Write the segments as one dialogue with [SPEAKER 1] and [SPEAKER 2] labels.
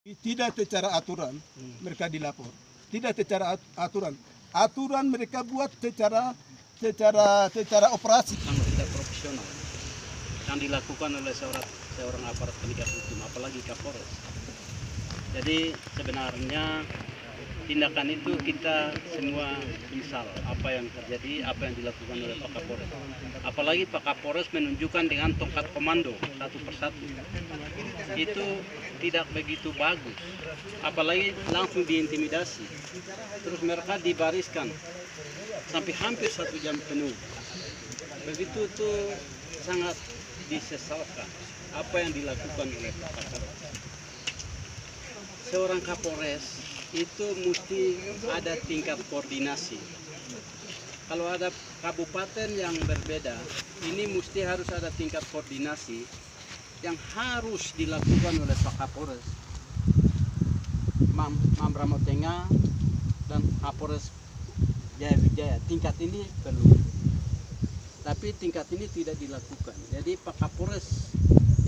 [SPEAKER 1] Tidak secara aturan mereka dilapor. Tidak secara aturan. Aturan mereka buat secara operasi.
[SPEAKER 2] Sangat tidak profesional yang dilakukan oleh seorang aparat penegak hukum, apalagi Kapolres. Jadi sebenarnya tindakan itu kita semua misal apa yang terjadi, apa yang dilakukan oleh Pak Kapolres. Apalagi Pak Kapolres menunjukkan dengan tongkat komando satu persatu. Itu tidak begitu bagus. Apalagi langsung diintimidasi. Terus mereka dibariskan sampai hampir 1 jam penuh. Begitu tuh sangat disesalkan apa yang dilakukan oleh Pak Kapolres. Seorang Kapolres itu mesti ada tingkat koordinasi. Kalau ada kabupaten yang berbeda, ini mesti harus ada tingkat koordinasi yang harus dilakukan oleh Pak Kapolres Mambramo Tengah dan Kapolres Jaya Wijaya. Tingkat ini perlu, tapi tingkat ini tidak dilakukan. Jadi Pak Kapolres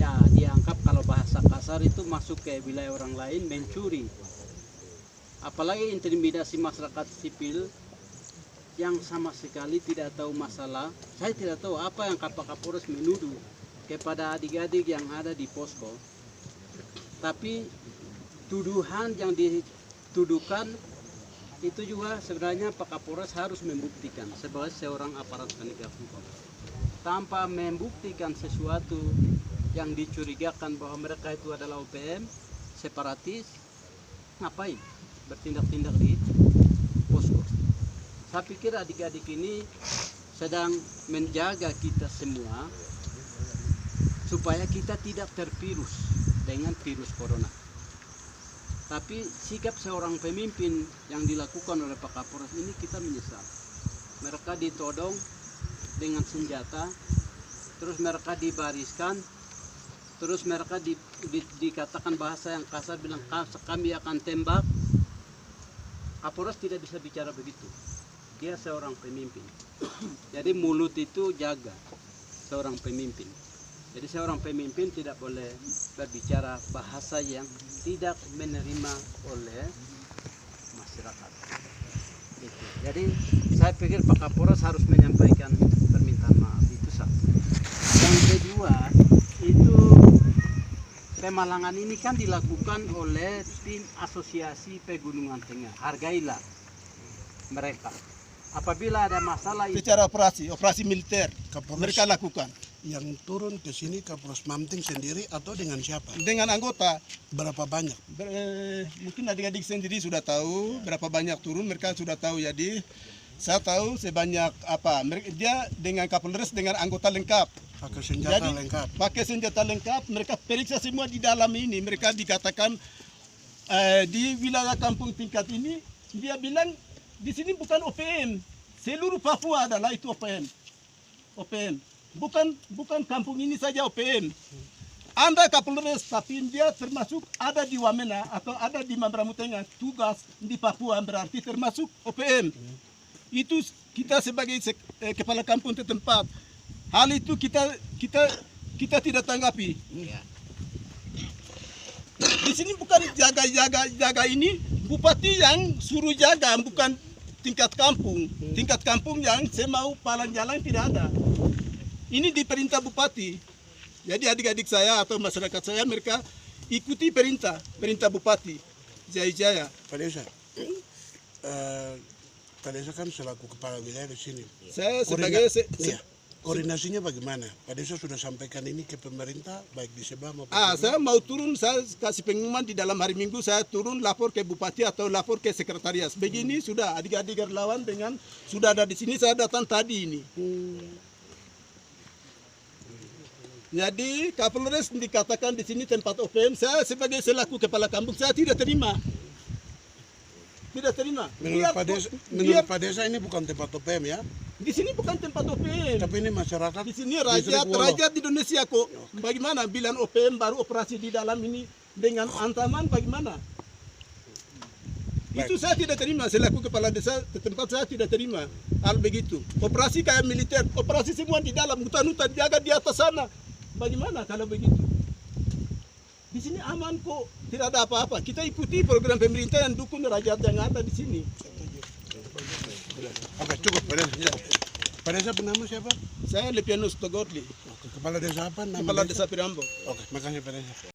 [SPEAKER 2] ya dianggap kalau bahasa kasar itu masuk ke wilayah orang lain, mencuri. Apalagi intimidasi masyarakat sipil yang sama sekali tidak tahu masalah. Saya tidak tahu apa yang Pak Kapolres menuduh kepada adik-adik yang ada di posko. Tapi tuduhan yang dituduhkan itu juga sebenarnya Pak Kapolres harus membuktikan sebagai seorang aparat penegak hukum. Tanpa membuktikan sesuatu yang dicurigakan bahwa mereka itu adalah OPM, separatis, ngapain bertindak-tindak di posko? Saya pikir adik-adik ini sedang menjaga kita semua supaya kita tidak tervirus dengan virus corona. Tapi sikap seorang pemimpin yang dilakukan oleh Pak Kapolres ini kita menyesal. Mereka ditodong dengan senjata, terus mereka dibariskan, terus mereka dikatakan bahasa yang kasar, bilang kami akan tembak. Kapolres tidak bisa bicara begitu. Dia seorang pemimpin. Jadi mulut itu jaga seorang pemimpin. Jadi seorang pemimpin tidak boleh berbicara bahasa yang tidak menerima oleh masyarakat. Itu. Jadi saya pikir Pak Kapolres harus menyampaikan permintaan maaf, itu satu. Yang kedua, itu pemalangan ini kan dilakukan oleh tim asosiasi Pegunungan Tengah. Hargailah mereka. Apabila ada masalah
[SPEAKER 1] Secara operasi militer
[SPEAKER 3] Kapolres
[SPEAKER 1] mereka lakukan.
[SPEAKER 3] yang turun ke sini Kapolres Mamting sendiri atau dengan siapa?
[SPEAKER 1] Dengan anggota.
[SPEAKER 3] Berapa banyak?
[SPEAKER 1] Mungkin adik-adik sendiri sudah tahu berapa banyak turun, mereka sudah tahu. Jadi saya tahu sebanyak apa. Dia dengan Kapolres dengan anggota lengkap.
[SPEAKER 3] Pakai senjata
[SPEAKER 1] Jadi,
[SPEAKER 3] lengkap.
[SPEAKER 1] Pakai senjata lengkap, mereka periksa semua di dalam ini. Mereka dikatakan di wilayah kampung tingkat ini, dia bilang di sini bukan OPM. Seluruh Papua adalah itu OPM. OPM. Bukan kampung ini saja OPM. Anda Kapolres, tapi dia termasuk ada di Wamena atau ada di Mambramo Tengah, tugas di Papua berarti termasuk OPM. Itu kita sebagai kepala kampung setempat. Hal itu kita tidak tanggapi. Di sini bukan jaga ini, bupati yang suruh jaga, bukan tingkat kampung. Tingkat kampung yang semau palang jalan tidak ada. Ini di perintah bupati. Jadi adik-adik saya atau masyarakat saya mereka ikuti perintah bupati Jaya.
[SPEAKER 3] Pak Desa, Pak Desa kan selaku kepala wilayah di sini.
[SPEAKER 1] Saya sebagai
[SPEAKER 3] Koordinasinya bagaimana? Pak Desa sudah sampaikan ini ke pemerintah baik di Sebah maupun
[SPEAKER 1] saya mau turun, saya kasih pengumuman di dalam hari Minggu, saya turun lapor ke bupati atau lapor ke sekretariat. Begini sudah adik-adik relawan dengan sudah ada di sini, saya datang tadi ini. Jadi Kapolres dikatakan di sini tempat OPM, saya sebagai selaku kepala kampung saya tidak terima. Tidak terima.
[SPEAKER 3] Menurut Pak Desa ini bukan tempat OPM ya?
[SPEAKER 1] Di sini bukan tempat OPM.
[SPEAKER 3] Tapi ini masyarakat.
[SPEAKER 1] Di sini rakyat di Indonesia kok. Bagaimana bilang OPM baru operasi di dalam ini dengan ancaman bagaimana? Itu saya tidak terima selaku kepala desa tempat, saya tidak terima hal begitu. Operasi kayak militer, operasi semua di dalam, hutan-hutan jaga di atas sana. Bagaimana kalau begitu? Di sini aman kok, tidak ada apa-apa. Kita ikuti program pemerintah yang dukung rakyat yang ada di sini.
[SPEAKER 3] Oke, cukup. Pak Desa bernama siapa?
[SPEAKER 1] Saya Lepianus Togorli,
[SPEAKER 3] Oke, kepala desa apa namanya?
[SPEAKER 1] kepala desa Pirambo.
[SPEAKER 3] Oke, makasih Pak Desa.